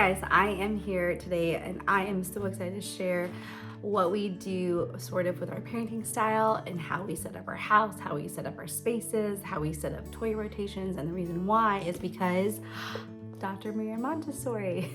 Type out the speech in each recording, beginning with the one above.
guys, I am here today and I am so excited to share what we do sort of with our parenting style and how we set up our house, how we set up our spaces, how we set up toy rotations. And the reason why is because Dr. Maria Montessori.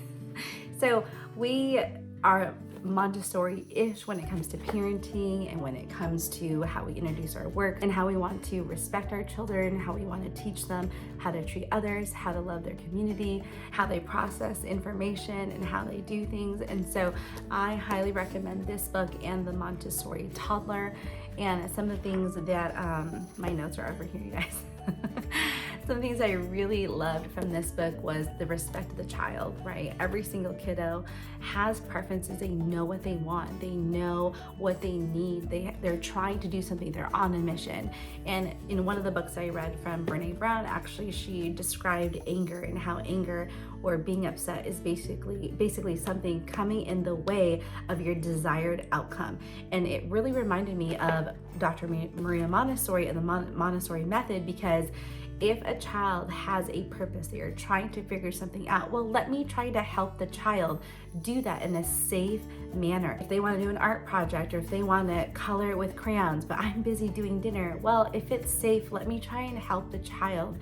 So we are Montessori-ish when it comes to parenting and when it comes to how we introduce our work and how we want to respect our children, how we want to teach them how to treat others, how to love their community, how they process information and how they do things. And so I highly recommend this book and the Montessori Toddler. And some of the things that my notes are over here, you guys. Some things I really loved from this book was the respect of the child, right? Every single kiddo has preferences. They know what they want. They know what they need. They're trying to do something. They're on a mission. And in one of the books I read from Brene Brown, actually, she described anger and how anger or being upset is basically something coming in the way of your desired outcome. And it really reminded me of Dr. Maria Montessori and the Montessori method, because if a child has a purpose, they are trying to figure something out, well, let me try to help the child do that in a safe manner. If they want to do an art project or if they want to color with crayons, but I'm busy doing dinner, well, if it's safe, let me try and help the child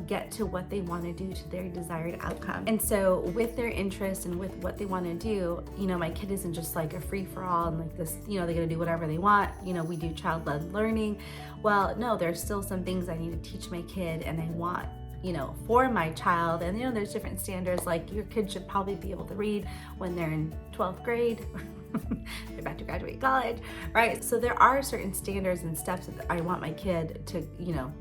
get to what they want to do, to their desired outcome. And so with their interest and with what they want to do, my kid isn't just like a free-for-all and like this, they're going to do whatever they want. We do child-led learning. Well, no, there's still some things I need to teach my kid and I want for my child. And there's different standards, like your kid should probably be able to read when they're in 12th grade. They're about to graduate college, right? So there are certain standards and steps that I want my kid to,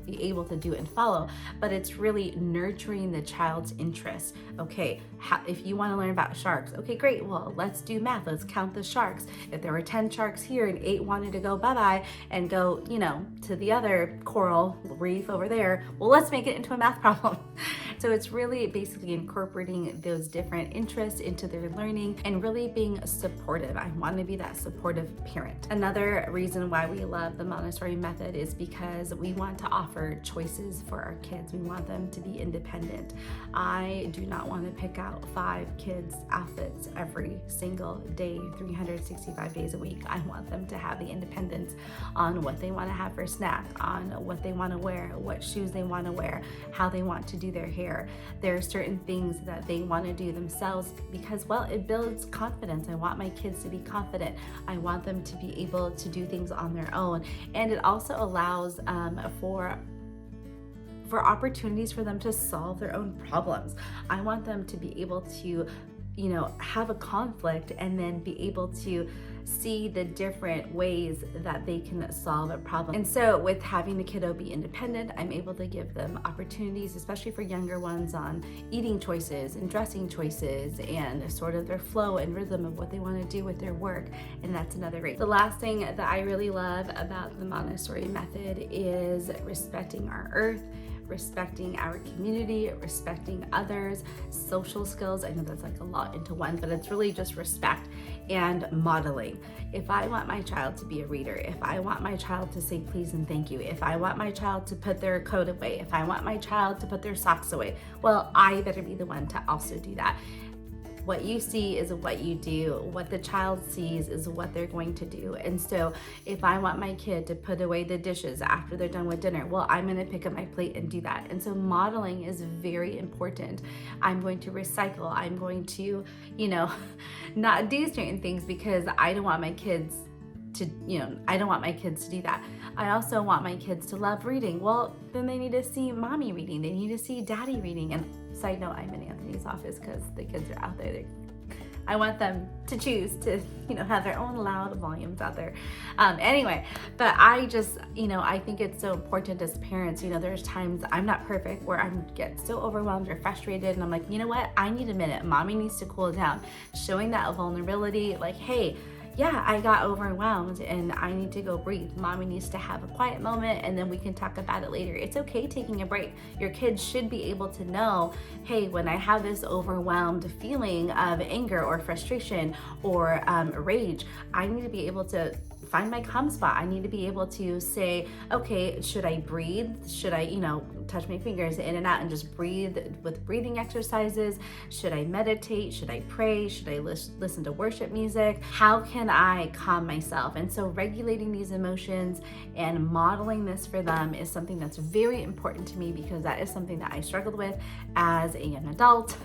be able to do and follow, but it's really nurturing the child's interest. Okay, if you want to learn about sharks, okay, great. Well, let's do math. Let's count the sharks. If there were 10 sharks here and 8 wanted to go bye-bye and go, to the other coral reef over there, well, let's make it into a math problem. So it's really basically incorporating those different interests into their learning and really being supportive. I want to be that supportive parent. Another reason why we love the Montessori method is because we want to offer choices for our kids. We want them to be independent. I do not want to pick out 5 kids' outfits every single day, 365 days a week. I want them to have the independence on what they want to have for snack, on what they want to wear, what shoes they want to wear, how they want to do their hair. There are certain things that they want to do themselves because, well, it builds confidence. I want my kids to be confident. I want them to be able to do things on their own. And it also allows for opportunities for them to solve their own problems. I want them to be able to have a conflict and then be able to see the different ways that they can solve a problem. And so with having the kiddo be independent, I'm able to give them opportunities, especially for younger ones, on eating choices and dressing choices and sort of their flow and rhythm of what they want to do with their work. And that's another great. The last thing that I really love about the Montessori method is respecting our earth, respecting our community, respecting others, social skills. I know that's like a lot into one, but it's really just respect and modeling. If I want my child to be a reader, if I want my child to say please and thank you, if I want my child to put their coat away, if I want my child to put their socks away, well, I better be the one to also do that. What you see is what you do. What the child sees is what they're going to do. And so if I want my kid to put away the dishes after they're done with dinner, well, I'm going to pick up my plate and do that. And so modeling is very important. I'm going to recycle. I'm going to, not do certain things because I don't want my kids to, I don't want my kids to do that. I also want my kids to love reading. Well, then they need to see mommy reading. They need to see daddy reading. And side note, I'm in Anthony's office because the kids are out there. I want them to choose to, have their own loud volumes out there. Anyway, but I just, I think it's so important as parents. There's times I'm not perfect where I get so overwhelmed or frustrated and I'm like, you know what? I need a minute. Mommy needs to cool down. Showing that vulnerability, like, hey, yeah, I got overwhelmed and I need to go breathe. Mommy needs to have a quiet moment and then we can talk about it later. It's okay taking a break. Your kids should be able to know, hey, when I have this overwhelmed feeling of anger or frustration or rage, I need to be able to find my calm spot. I need to be able to say, okay, should I breathe? Should I, touch my fingers in and out and just breathe with breathing exercises? Should I meditate? Should I pray? Should I listen to worship music? How can I calm myself? And so regulating these emotions and modeling this for them is something that's very important to me, because that is something that I struggled with as a young adult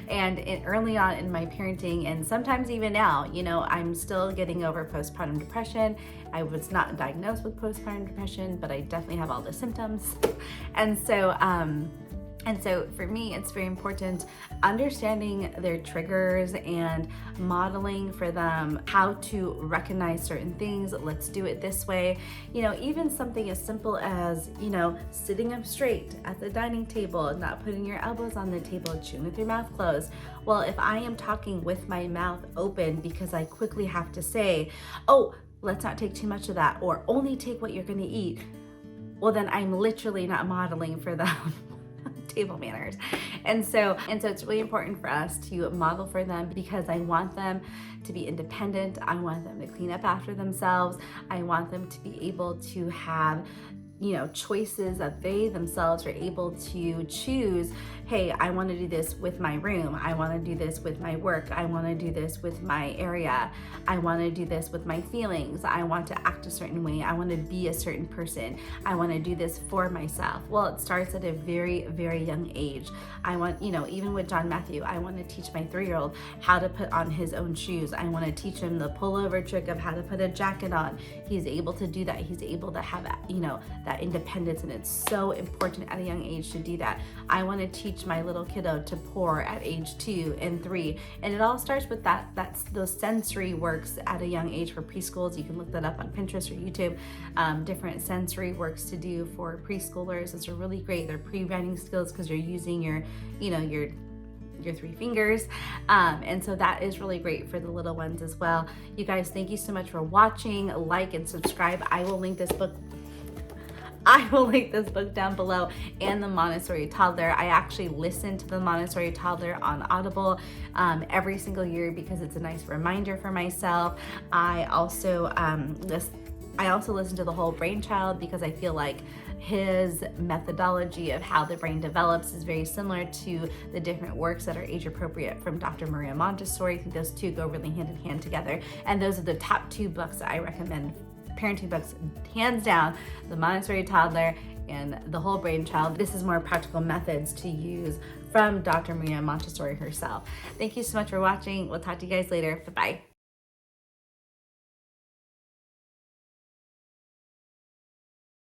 and early on in my parenting, and sometimes even now. I'm still getting over postpartum depression. I was not diagnosed with postpartum depression, but I definitely have all the symptoms. And so for me, it's very important understanding their triggers and modeling for them how to recognize certain things. Let's do it this way. Even something as simple as, sitting up straight at the dining table, not putting your elbows on the table, chewing with your mouth closed. Well, if I am talking with my mouth open because I quickly have to say, oh, let's not take too much of that, or only take what you're gonna eat, well, then I'm literally not modeling for them table manners. And so it's really important for us to model for them, because I want them to be independent. I want them to clean up after themselves. I want them to be able to have choices that they themselves are able to choose. Hey, I want to do this with my room. I want to do this with my work. I want to do this with my area. I want to do this with my feelings. I want to act a certain way. I want to be a certain person. I want to do this for myself. Well, it starts at a very, very young age. I want, even with John Matthew, I want to teach my 3-year-old how to put on his own shoes. I want to teach him the pullover trick of how to put a jacket on. He's able to do that. He's able to have, that independence, and it's so important at a young age to do that. I want to teach my little kiddo to pour at age 2 and 3, and it all starts with that's those sensory works at a young age for preschools. You can look that up on Pinterest or YouTube. Different sensory works to do for preschoolers. Those are really great. They're pre-writing skills because you're using your 3 fingers. And so that is really great for the little ones as well. You guys, thank you so much for watching. Like and subscribe. I will link this book down below, and the Montessori Toddler. I actually listen to the Montessori Toddler on Audible every single year because it's a nice reminder for myself. I also listen to the Whole Brain Child because I feel like his methodology of how the brain develops is very similar to the different works that are age appropriate from Dr. Maria Montessori. I think those two go really hand in hand together, and those are the top 2 books that I recommend, parenting books, hands down: the Montessori Toddler and the Whole Brain Child. This is more practical methods to use from Dr. Maria Montessori herself. Thank you so much for watching. We'll talk to you guys later. Bye-bye.